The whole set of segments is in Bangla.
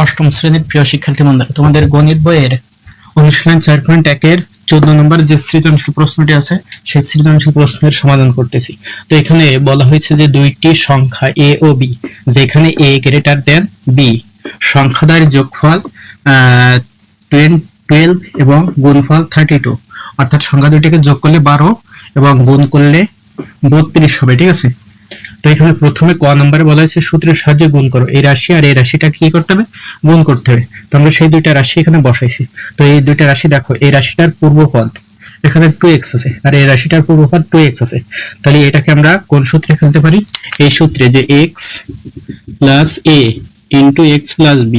অষ্টম শ্রেণীর প্রিয় শিক্ষার্থী বন্ধুরা, তোমাদের গণিত বইয়ের অনুশীলন 4.1 14 নম্বর যে সৃজনশীল প্রশ্নটি আছে সেই সৃজনশীল প্রশ্নের সমাধান করতেছি। তো এখানে বলা হয়েছে যে দুইটি সংখ্যা a ও b, যেখানে a গ্রেটার দেন b, সংখ্যাদ্বয়ের যোগফল 12 এবং গুণফল 32, অর্থাৎ সংখ্যা দুটিকে যোগ করলে 12 এবং গুণ করলে 32 হবে। ঠিক আছে, তো এখানে প্রথমে ক নম্বরে বলা হয়েছে সূত্রের সাহায্যে গুণ করো। এই রাশি আর এই রাশিটা কি করতে হবে? গুণ করতে হবে। তো আমরা সেই দুইটা রাশি এখানে বসাইছি। তো এই দুইটা রাশি দেখো, এই রাশিটার পূর্বপদ এখানে 2x আছে আর এই রাশিটার পূর্বপদ 2x আছে। তাহলে এটাকে আমরা কোন সূত্রে ফেলতে পারি? এই সূত্রে, যে x plus a into x plus b,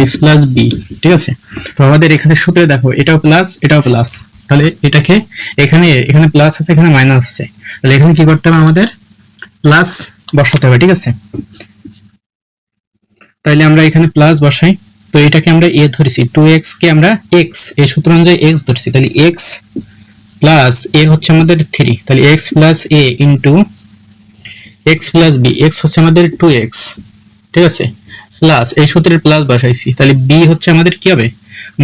x plus b। ঠিক আছে, তো আমাদের এখানে সূত্রে দেখো এটাও প্লাস এটাও প্লাস, তাহলে এটাকে এখানে প্লাস আছে এখানে মাইনাস আছে, তাহলে এখানে কি করতে হবে? আমাদের প্লাস বসাতে হবে। ঠিক আছে, তাইলে আমরা এখানে প্লাস বসাই। তো এটাকে আমরা a ধরেছি, 2x কে আমরা x, এই সূত্র অনুযায়ী x ধরেছি, তাহলে x প্লাস a হচ্ছে আমাদের 3, তাহলে x plus a into x plus b, x হচ্ছে আমাদের 2x। ঠিক আছে, প্লাস এই সূত্রের প্লাস বসাইছি, তাহলে b হচ্ছে আমাদের কি হবে?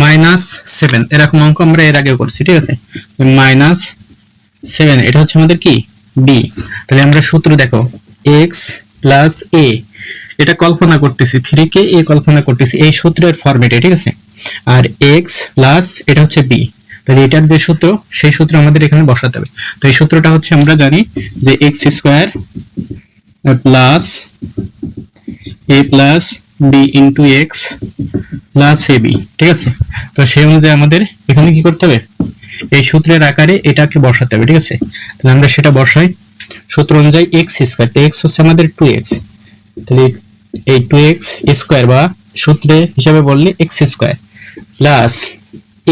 -7। এরকম অঙ্ক আমরা এর আগেও করছি। ঠিক আছে, -7, এটা হচ্ছে আমাদের কি? b। তাহলে আমরা সূত্র দেখো, x প্লাস a, এটা কল্পনা করতেছি, 3 কে a কল্পনা করতেছি এই সূত্রের ফরম্যাটে। ঠিক আছে, আর x প্লাস এটা হচ্ছে b, তাহলে এটার যে সূত্র সেই সূত্র আমাদের এখানে বসাতে হবে। তো এই সূত্রটা হচ্ছে আমরা জানি যে x square plus a plus b into x plus ab। ঠিক আছে, তো সেই অনুযায়ী আমাদের এখানে কি করতে হবে? এই সূত্রের আকারে এটাকে বসাতে হবে। ঠিক আছে, তাহলে আমরা সেটা বসাই। সূত্র অনুযায়ী x স্কয়ার, তো x হচ্ছে আমাদের 2x, তাহলে এই 2x স্কয়ার বা সূত্রে হিসাবে বললে x square plus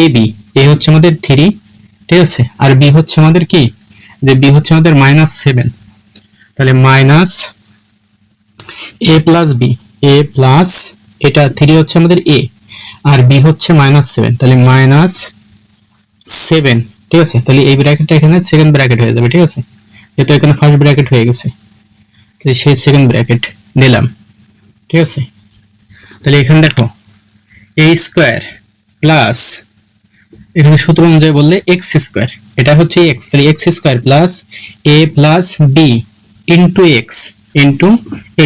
ab, a হচ্ছে আমাদের 3। ঠিক আছে, আর b হচ্ছে আমাদের কি? যে b হচ্ছে আমাদের -7, তাহলে minus a plus b, a plus এটা 3 হচ্ছে আমাদের a আর b হচ্ছে -7, তাহলে -7। ঠিক আছে, তাহলে এই ব্র্যাকেটটা এখানে সেকেন্ড ব্র্যাকেট হয়ে যাবে। ঠিক আছে, যেহেতু এখানে ফার্স্ট ব্র্যাকেট হয়ে গেছে, তাহলে সেই সেকেন্ড ব্র্যাকেট নিলাম। ঠিক আছে, তাহলে এখানে দেখো a স্কয়ার প্লাস এখানে সূত্র অনুযায়ী বললে x স্কয়ার, এটা হচ্ছে x, তাহলে x square plus a plus b into x into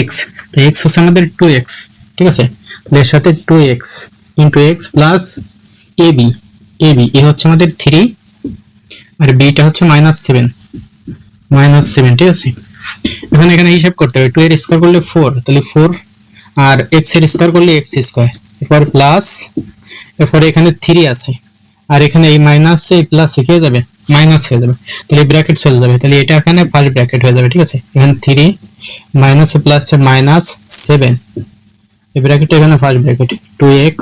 x, তো x হচ্ছে আমাদের 2x। ঠিক আছে, তাহলে এর সাথে 2x into x plus ab, a হচ্ছে আমাদের 3 আর b টা হচ্ছে -7। ঠিক আছে, এখানে হিসাব করতে হবে, 2 এর স্কয়ার করলে 4, তাহলে 4 আর x এর স্কয়ার করলে x স্কয়ার, এরপর প্লাস, এরপর এখানে 3 আছে আর এখানে এই মাইনাস এই প্লাস কি হয়ে যাবে? মাইনাস হয়ে যাবে, তাহলে ব্র্যাকেট চলে যাবে, তাহলে এটা এখানে ফার্স্ট ব্র্যাকেট হয়ে যাবে। ঠিক আছে, এখানে 3 মাইনাস প্লাস -7, এই ব্র্যাকেট এখানে ফার্স্ট ব্র্যাকেট 2x,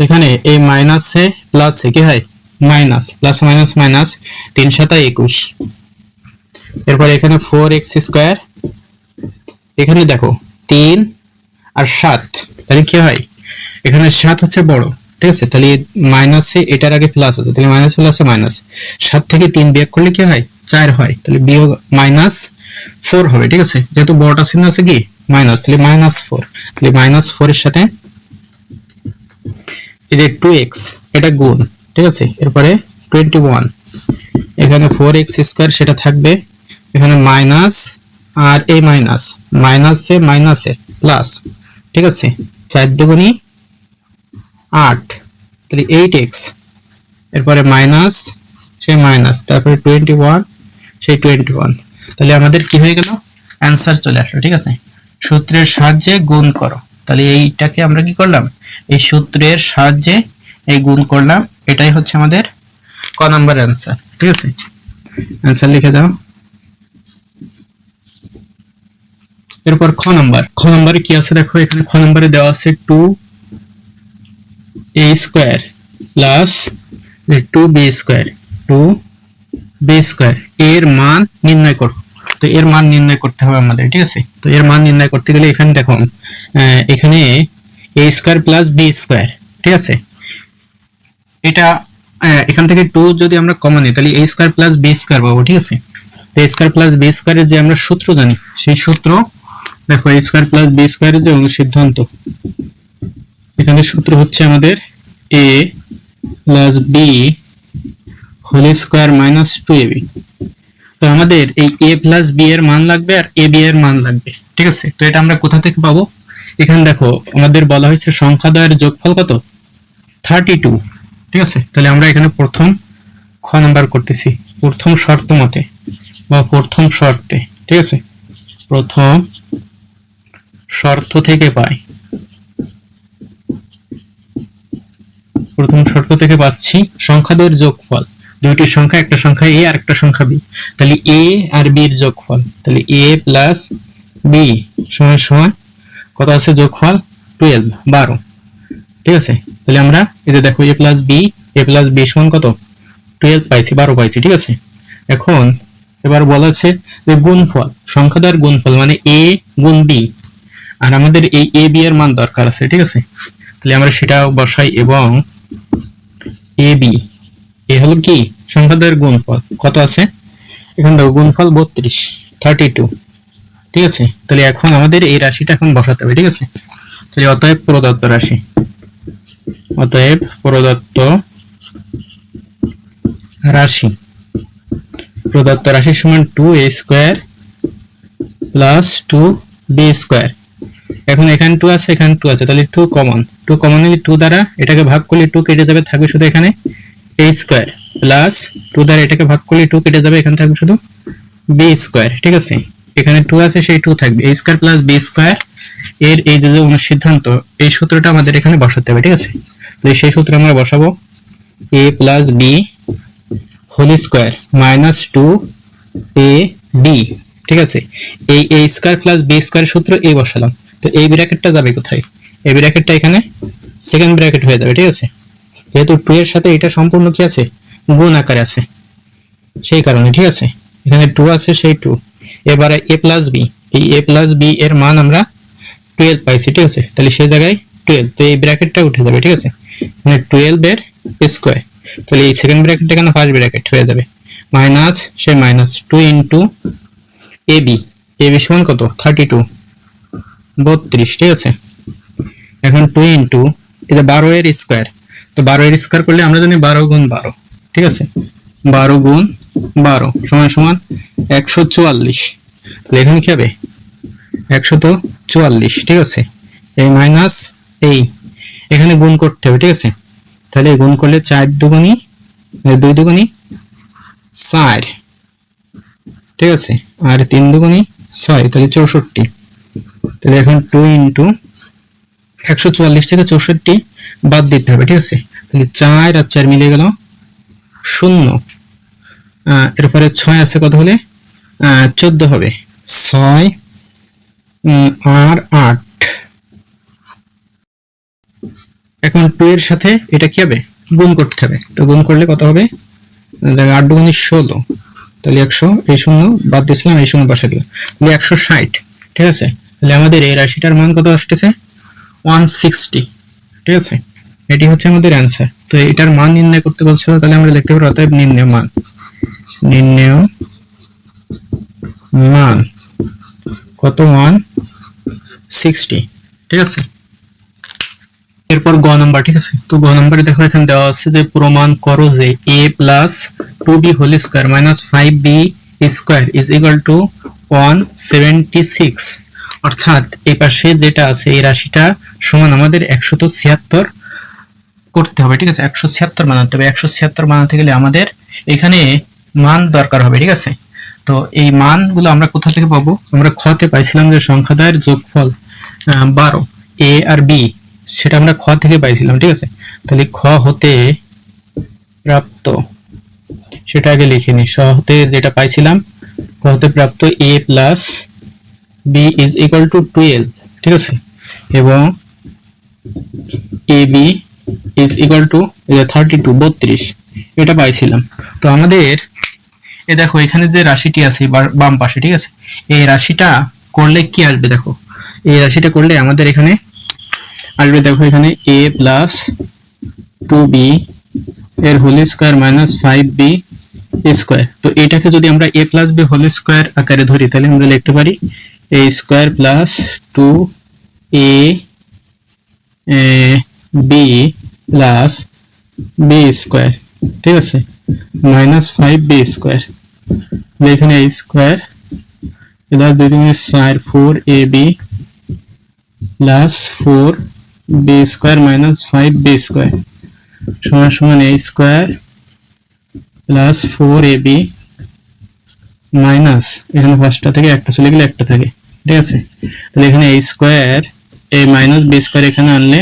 এখানে এই মাইনাসে প্লাসে কি হয়? Minus, plus minus minus, 3 × 7 = 21। এরপর এখানে 4x স্কয়ার, এখানে দেখো 3 আর 7, তাহলে কি হয়? এখানে 7 হচ্ছে বড়। ঠিক আছে, তাহলে মাইনাসে এটার আগে প্লাস আছে, তাহলে মাইনাস প্লাসে মাইনাস, 7 থেকে 3 বিয়োগ করলে কি হয়? 4 হয়, তাহলে বিয়োগ -4 হবে। ঠিক আছে, যেহেতু বড়টা চিহ্ন আছে কি মাইনাস, তাহলে -4, তাহলে -4 এর সাথে এই যে 2x এটা গুণ। ঠিক আছে, এরপরে 21, এখানে 4x স্কয়ার সেটা থাকবে, এখানে মাইনাস আর এই মাইনাসে প্লাস। ঠিক আছে, 4 দুগুণী 8, তাহলে 8x, এরপরে মাইনাস সেই মাইনাস, তারপরে 21 সেই 21, তাহলে আমাদের কি হয়ে গেল? অ্যান্সার চলে আসলো। ঠিক আছে, সূত্রের সাহায্যে গুণ করো, তাহলে এইটাকে আমরা কি করলাম? এই সূত্রের সাহায্যে এই গুণ করলাম, এটাই হচ্ছে আমাদের ক নাম্বার অ্যান্সার। ঠিক আছে, অ্যান্সার লিখে দাও। এরপর খ নম্বরে কি আছে দেখো, এখানে খ নম্বরে দেওয়া আছে 2a square plus 2b square, এর মান নির্ণয় করো। তো এর মান নির্ণয় করতে হবে আমাদের। ঠিক আছে, তো এর মান নির্ণয় করতে গেলে এখানে দেখো, এখানে a square plus b square. ঠিক আছে, এটা এখান থেকে 2 যদি আমরা কমন নিই তাহলে a square plus b square পাবো। ঠিক আছে, তো a স্কয়ার প্লাস b স্কয়ারের যে আমরা সূত্র জানি, সেই সূত্র দেখো, a স্কয়ার প্লাস b স্কয়ারের যে অনুসিদ্ধান্ত, এখানে সূত্র হচ্ছে আমাদের a plus B whole square minus 2ab। তো আমাদের এই a প্লাস বি এর মান লাগবে আর a b এর মান লাগবে, ঠিক আছে। তো এটা আমরা কোথা থেকে পাবো? এখানে দেখো আমাদের বলা হয়েছে সংখ্যাদ্বয়ের যোগফল কত, 32, ঠিক আছে। তাহলে আমরা এখানে প্রথম খ নাম্বার করতেছি, প্রথম শর্ত মতে বা প্রথম শর্তে, ঠিক আছে। প্রথম শর্ত থেকে পাই, প্রথম শর্ত থেকে পাচ্ছি সংখ্যাদ্বয়ের যোগফল, দুইটি সংখ্যা, একটা সংখ্যা a আর একটা সংখ্যা b, তাহলে a আর b এর যোগফল, তাহলে a প্লাস b সমান সমান কত আছে যোগফল 12, ঠিক আছে। তাহলে আমরা এই যে দেখো a প্লাস b সমান কত 12 পাইছি, 12 পাইছি, ঠিক আছে। এখন এবার বলা হচ্ছে যে গুণফল, সংখ্যাদ্বয়ের গুণফল মানে a গুণ b, আর আমাদের এই a b এর মান দরকার আছে, ঠিক আছে। তাহলে আমরা সেটা বসাই এবং a b এ হলো কি সংখ্যাদ্বয়ের গুণফল কত আছে, এখানে দেখো গুণফল 32, ঠিক আছে। তাহলে এখন আমাদের এই রাশিটা এখন বসাতে হবে, ঠিক আছে। তাহলে অতএব প্রদত্ত রাশি, অতএব প্রদত্ত রাশি, প্রদত্ত রাশি সমান 2a square plus 2b square. এখন এখানে 2 আছে, এখানে 2 আছে, তাহলে 2 কমন নিলে 2 দ্বারা এটাকে ভাগ করলে 2 কেটে যাবে, থাকবে শুধু এখানে a স্কয়ার প্লাস 2 দ্বারা এটাকে ভাগ করলে 2 কেটে যাবে, এখানে থাকবে শুধু b স্কয়ার, ঠিক আছে। এখানে 2 আছে, সেই 2 থাকবে, a square plus b square এর এই যে অনুসিদ্ধান্ত, এই সূত্রটা আমাদের এখানে বসাতে হবে, ঠিক আছে। তাহলে সেই সূত্র আমরা বসাবো a plus b whole square minus 2ab, ঠিক আছে। এই a square plus b square সূত্র এই বসালাম, তো এই ব্র্যাকেটটা যাবে কোথায়, এই ব্র্যাকেটটা এখানে সেকেন্ড ব্র্যাকেট হয়ে যাবে, ঠিক আছে। যেহেতু 2 এর সাথে এটা সম্পূর্ণ কি আছে গুণ আকারে আছে, সেই কারণে, ঠিক আছে। এখানে 2 আছে, সেই 2, এবারে a প্লাস b, এই a প্লাস b এর মান আমরা 12 পাইছি, ঠিক আছে। তাহলে সেই জায়গায় 12, তো এই ব্র্যাকেটটা উঠে যাবে, ঠিক আছে। মানে 12 এর স্কয়ার, তাহলে এই সেকেন্ড ব্র্যাকেটটা কেন ফার্স্ট ব্র্যাকেট হয়ে যাবে, মাইনাস সেই মাইনাস 2 ইনটু ab, ab সমান কত 32, 32, ঠিক আছে। এখন 2 ইনটু এটা 12 এর স্কয়ার, তো 12 এর স্কয়ার করলে আমরা জানি 12 গুণ 12, ঠিক আছে। 12 গুণ 12 সমান সমান 144, তাহলে এখানে কি হবে 144, ঠিক আছে। এই মাইনাস এই এখানে গুণ করতে হবে, ঠিক আছে। তাহলে গুণ করলে 4 দুগুণী 2 দুগুণী 4, ঠিক আছে, আর 3 দুগুণী 6, তাহলে 64। তাহলে এখন 2 ইনটু 144 থেকে 64 বাদ দিতে হবে, ঠিক আছে। তাহলে 4 আর 4 মিলে গেল 0, এরপরে 6 আছে, কত হলে 14 হবে, 6 আর 8। এখন 2 এর সাথে এটা কি হবে গুণ করতে হবে, তো গুণ করলে কত হবে 8 দুগুণী 16, তাহলে 100, এই 0 বাদ দিয়েছিলাম, এই 0 বসা দিলাম, তাহলে 160, ঠিক আছে। তাহলে আমাদের এই রাশিটার মান কত আসতেছে 160, ঠিক আছে। এটি হচ্ছে আমাদের অ্যান্সার। তো এটার মান নির্ণয় করতে বলছে, তাহলে আমরা লিখতে পারি অতএব নির্ণেয় মান, নির্ণেয় মান কত 160, ঠিক আছে। এরপর গ নাম্বার, ঠিক আছে। তো গ নাম্বারে দেখো এখানে দেওয়া আছে যে প্রমাণ করো যে a plus 2b whole square minus 5b square is equal to 176, অর্থাৎ এই পাশে যেটা আছে এই রাশিটা সমান আমাদের 176 করতে হবে, ঠিক আছে। 176 বানাতে হবে, 176 বানাতে গেলে আমাদের এখানে মান দরকার হবে, ঠিক আছে। তো এই মানগুলো আমরা কোথা থেকে পাবো, আমরা খ তে পাইছিলাম যে সংখ্যাদ্বয়ের যোগফল 12 a আর b, সেটা আমরা খ থেকে পাইছিলাম, ঠিক আছে। তাহলে খ হতে প্রাপ্ত, সেটা আগে লিখে নি, খ হতে যেটা পাইছিলাম, খ হতে প্রাপ্ত a plus b is equal two 12, ঠিক আছে, এবং ab ইজ ইকুয়াল টু 32, এটা পাইছিলাম। তো আমাদের এই দেখো এখানে যে রাশিটি আছে বাম পাশে, ঠিক আছে, এই রাশিটা করলে কি আসবে, দেখো এই রাশিটা করলে আমাদের এখানে আসবে, দেখো এখানে a প্লাস 2b এর whole square minus 5b square. তো এটাকে যদি আমরা a plus b whole square আকারে ধরি, তাহলে আমরা লিখতে পারি a square plus 2a B plus B square, ঠিক আছে, মাইনাস 5b স্কোয়ার। এখানে a স্কোয়ার এবার 2 × 4 4ab plus 4b square minus 5b square সমান সমান a square plus 4ab minus, এখানে ফার্স্টটা থেকে একটা চলে গেলে একটা থাকে, ঠিক আছে। তাহলে এখানে a square a minus b square এখানে আনলে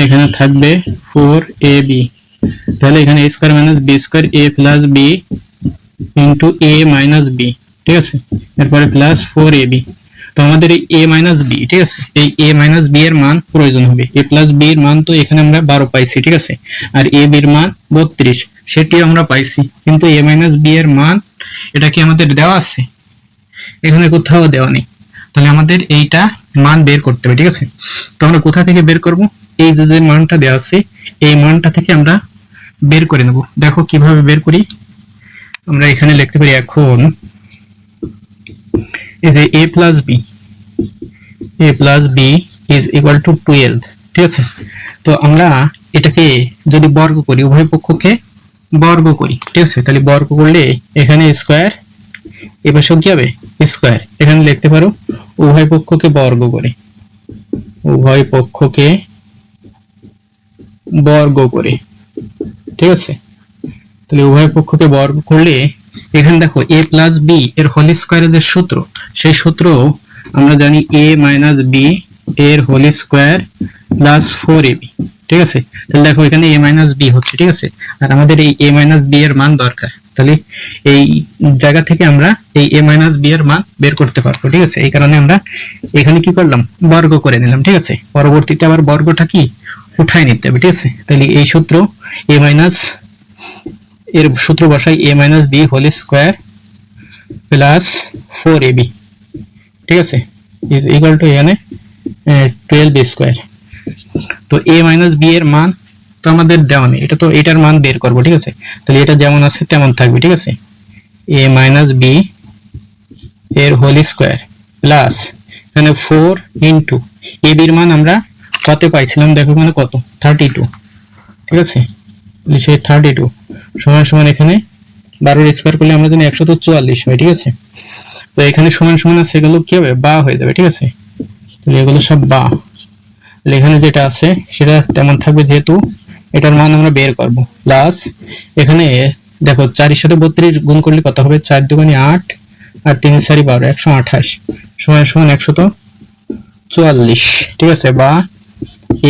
এখানে থাকবে 4ab, তাহলে এখানে a square minus b square a plus b into a minus b, ঠিক আছে, এরপরে প্লাস 4ab। তো আমাদের এই a মাইনাস b, ঠিক আছে, এই a মাইনাস b এর মান প্রয়োজন হবে। a প্লাস b এর মান তো এখানে আমরা 12 পাইছি, ঠিক আছে, আর a b এর মান 32 সেটি আমরা পাইছি, কিন্তু a মাইনাস b এর মান এটা কি আমাদের দেওয়া আছে? এখানে কোথাও দেওয়া নেই। তাহলে আমাদের এইটা মান বের করতে হবে, ঠিক আছে। তো আমরা কোথা থেকে বের করব? এই যে মানটা দেওয়া আছে এই মানটা থেকে আমরা বের করে নেব। দেখো কিভাবে বের করি। আমরা এখানে লিখতে পারি এখন এই যে a plus b is equal two 12, ঠিক আছে। তো আমরা এটাকে যদি বর্গ করি, উভয় পক্ষকে বর্গ করি, ঠিক আছে, তাহলে বর্গ করলে এখানে স্কয়ার এবার কি হবে স্কয়ার, এখানে লিখতে পারো উভয় পক্ষকে বর্গ করে, উভয় পক্ষকে বর্গ করে, ঠিক আছে। তাহলে উভয় পক্ষকে বর্গ করলে এখানে দেখো a প্লাস b এর হোল স্কয়ারের যে সূত্র, সেই সূত্র আমরা জানি a মাইনাস b এর হোল স্কয়ার প্লাস 4ab, ঠিক আছে। তাহলে দেখো এখানে a মাইনাস b হচ্ছে, ঠিক আছে, আর আমাদের এই a মাইনাস b এর মান দরকার। তাহলে এই জায়গা থেকে আমরা এই a মাইনাস b এর মান বের করতে পারবো, ঠিক আছে। এই কারণে আমরা এখানে কি করলাম, বর্গ করে নিলাম, ঠিক আছে। পরবর্তীতে আবার বর্গটা কি উঠায় নিতে হবে, ঠিক আছে। তাহলে এই সূত্র a মাইনাস এর সূত্র বসাই a minus b whole square plus 4ab, ঠিক আছে, ইজ ইকুয়াল টু এখানে 12b স্কয়ার। তো a মাইনাস b এর মান তো আমাদের দেওয়া নেই, এটা তো এটার মান বের করব, ঠিক আছে। তাহলে এটা যেমন আছে তেমন থাকবে, ঠিক আছে, a মাইনাস b এর হোল স্কয়ার প্লাস এখানে 4 ইনটু ab এর মান আমরা কত পাইছিলাম, দেখো এখানে কত 32, ঠিক আছে। সেই 32 সমান সমান এখানে 12 এর স্কয়ার করলে আমরা জানি 144 হয়, ঠিক আছে। তো এখানে সমান সমান আছে এগুলো কি হবে, বা হয়ে যাবে, ঠিক আছে। তাহলে এগুলো সব বা, তাহলে এখানে যেটা আছে সেটা তেমন থাকবে, যেহেতু এটার মান আমরা বের করব। প্লাস এখানে দেখো 4 এর সাথে 32 গুণ করলে কত হবে, 4 দুগুণে 8 আর 3 4 12 128 সমান সমান 144, ঠিক আছে, বা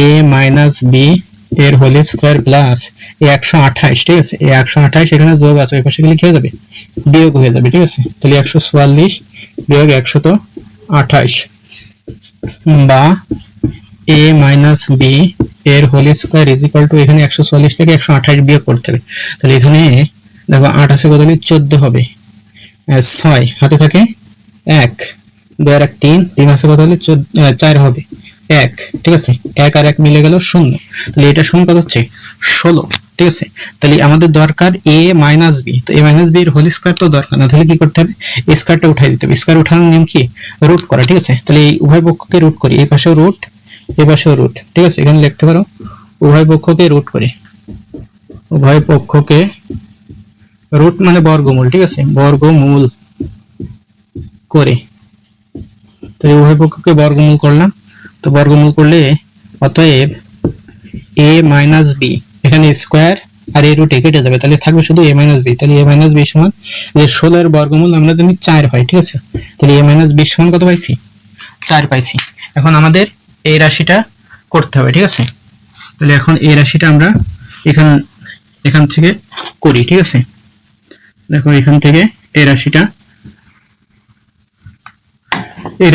a মাইনাস b এর হোল স্কয়ার প্লাস এই 128, ঠিক আছে, এই 128 এখানে যোগ আছে, ওই পাশে গেলে কি হয়ে যাবে, বিয়োগ হয়ে যাবে, ঠিক আছে। তাহলে 144 বিয়োগ 128 বা a মাইনাস b এর whole square is equal to, এখানে 144 থেকে 128 বিয়োগ করতে হবে। তাহলে এখানে দেখো 8 আছে কত হলে 14 হবে, 6 হাতে থাকে 1 2 আর 1 3 3 আছে কত হলে 4 হবে 1, ঠিক আছে, 1 আর 1 মিলে গেল 0। তাহলে এটা সমান কত হচ্ছে 16, ঠিক আছে। তাহলে আমাদের দরকার a মাইনাস b, তো a মাইনাস b এর হোল স্কয়ার তো দরকার না, তাহলে কি করতে হবে, স্কয়ারটা উঠাই দিতে হবে। স্কয়ার উঠানোর নিয়ম কি, রুট করা, ঠিক আছে। তাহলে এই উভয় পক্ষকে রুট করি, এই পাশেও রুট এই পাশেও রুট, ঠিক আছে। এখানে লিখতে পারো উভয় পক্ষকে রুট করে, উভয় পক্ষকে রুট মানে বর্গমূল, ঠিক আছে, বর্গমূল করে, তাহলে উভয় পক্ষকে বর্গমূল করলাম। তো বর্গমূল করলে অতএব a মাইনাস b এখানে স্কয়ার আর এই রুটে কেটে যাবে, তাহলে থাকবে শুধু a মাইনাস b। তাহলে a মাইনাস b সমান যে 16 এর বর্গমূল আমরা জানি 4 হয়, ঠিক আছে। তাহলে a মাইনাস b সমান কত পাইছি, 4 পাইছি। এখন আমাদের এই রাশিটা করতে হবে, ঠিক আছে। তাহলে এখন এই রাশিটা আমরা এখান থেকে করি, ঠিক আছে। দেখো এখান থেকে এই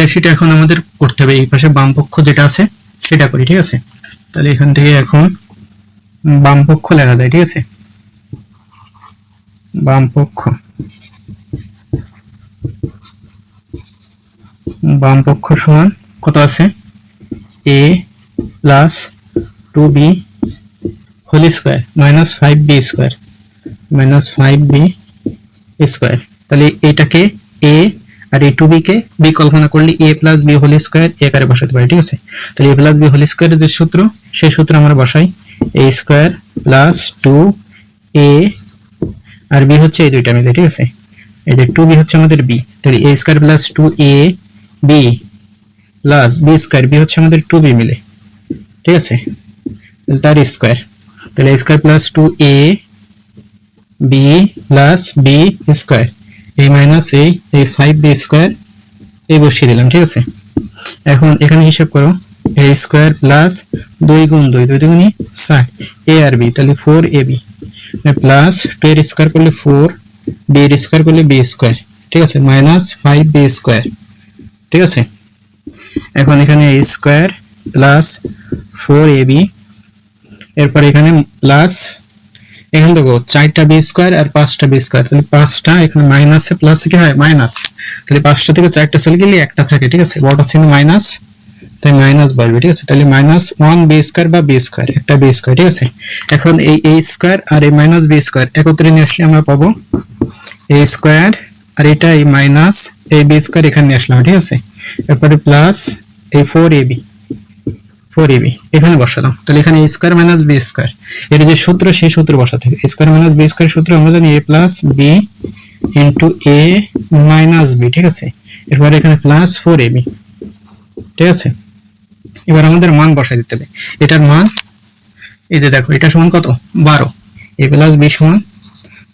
রাশিটা এখন আমাদের করতে হবে, এই পাশে বাম পক্ষ যেটা আছে সেটা করি, ঠিক আছে। তাহলে এখান থেকে এখন বাম পক্ষ লেখা যায়, ঠিক আছে, বাম পক্ষ সমান কত আছে, a plus 2b whole square minus 5b square, তাহলে এটাকে a আর এই 2b কে b কল্পনা করলে a plus b whole square a আকারে বসাতে পারি, ঠিক আছে। তাহলে a প্লাস b হোল স্কয়ারের যে সূত্র, সেই সূত্র আমরা বসাই, a স্কয়ার প্লাস 2a আর b হচ্ছে এই দুইটা মিলে, ঠিক আছে। এই যে 2b হচ্ছে আমাদের b, তাহলে a square plus 2a b plus b square, b হচ্ছে আমাদের 2b মিলে, ঠিক আছে, তার স্কয়ার। তাহলে a square plus 2a b plus b square, এই মাইনাস এই 5b স্কয়ার এই বসিয়ে দিলাম, ঠিক আছে। এখন এখানে হিসাব করো, a স্কয়ার প্লাস 2 গুণ 2, 2 দুগুণে 4, a আর b, তাহলে 4ab প্লাস 2 এর স্কয়ার করলে 4, b এর স্কয়ার করলে b স্কয়ার, ঠিক আছে, মাইনাস 5b স্কয়ার, ঠিক আছে। এখন এখানে a স্কয়ার প্লাস 4ab, এরপর এখানে প্লাস, এখানে দেখো 4টা বি স্কয়ার আর 5টা বি স্কয়ার, তাহলে 5টা এখানে মাইনাসে প্লাসে কি হয় মাইনাস, তাহলে 5টা থেকে 4টা চলে গেলে একটা থাকে, ঠিক আছে, বড় চিহ্ন মাইনাস, তাই মাইনাস বসবে, ঠিক আছে। তাহলে মাইনাস 1 বি স্কয়ার বা বি স্কয়ার, একটা বি স্কয়ার, ঠিক আছে। এখন এই a স্কয়ার আর এই মাইনাস বি স্কয়ার একত্রে নিয়ে আসলে আমরা পাবো a স্কয়ার, আর এটা এই মাইনাস a বি স্কয়ার এখানে নিয়ে আসলাম, ঠিক আছে। এরপরে প্লাস এই 4ab এখানে বসালাম, তাহলে এখানে a square minus b square এর যে সূত্র, সেই সূত্র বসাতে হবে। a square minus b square সূত্র আমরা জানি a plus b into a minus b, ঠিক আছে। এরপর এখানে প্লাস 4ab, ঠিক আছে। এবার আমাদের মান বসাই দিতে হবে, এটার মান এই যে দেখো, এটা সমান কত 12, a প্লাস b সমান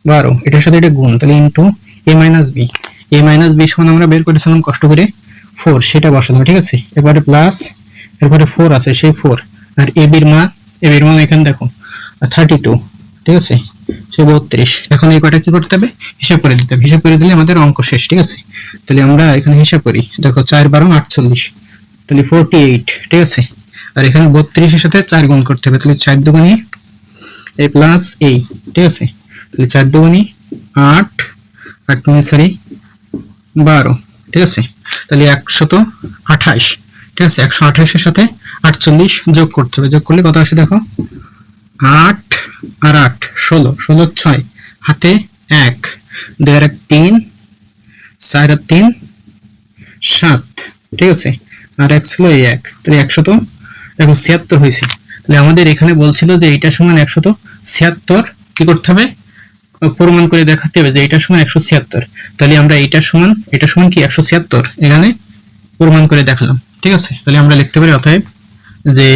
12, এটার সাথে এটা গুণ, তাহলে ইনটু a মাইনাস b সমান আমরা বের করেছিলাম কষ্ট করে 4, সেটা বসালাম, ঠিক আছে। এবারে প্লাস, এরপরে 4 আছে, সেই 4, আর a এর মান এখানে দেখো 32, ঠিক আছে, সে 32। এখন এই কয়টা কি করতে হবে, হিসাব করে দিতে হবে, হিসাব করে দিলে আমাদের অঙ্ক শেষ, ঠিক আছে। তাহলে আমরা এখানে হিসাব করি, দেখো 4 12 48, তাহলে 48, ঠিক আছে। আর এখানে 32 এর সাথে 4 গুণ করতে হবে, তাহলে 4 দুগুণে a প্লাস a, ঠিক আছে। তাহলে 4 দুগুণে 8 আর 3 সরি 12, ঠিক আছে। তাহলে 128, ঠিক আছে, 128 এর সাথে 48 যোগ করতে হবে, যোগ করলে কত আসে দেখো, 8 আর 8 16, 16 6 হাতে 1, 2 আর 3, 4 আর 3 7, ঠিক আছে, আর 1 ছিল এই 1, তাহলে 176 হয়েছে। তাহলে আমাদের এখানে বলছিল যে এটা সমান 176, কি করতে হবে, প্রমাণ করে দেখাতে হবে যে এটা সমান 176। তাহলে আমরা এটা সমান কি 176 এখানে প্রমাণ করে দেখালাম, ঠিক আছে। তাহলে আমরা লিখতে পারি অতএব যে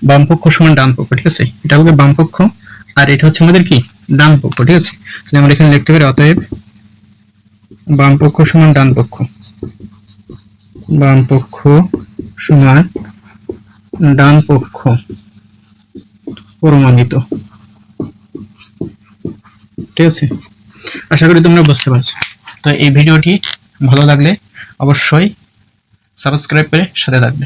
বাম পক্ষ সমান ডান পক্ষ, ঠিক আছে, এটা হবে বাম পক্ষ আর এটা হচ্ছে আমাদের কি ডান পক্ষ, ঠিক আছে। তাহলে আমরা এখানে লিখতে পারি অতএব বাম পক্ষ সমান ডান পক্ষ, বাম পক্ষ সমান ডান পক্ষ প্রমাণিত, ঠিক আছে। আশা করি তোমরা বুঝতে পারছো। তো এই ভিডিওটি ভালো লাগলে অবশ্যই সাবস্ক্রাইব করে সাথে থাকবে।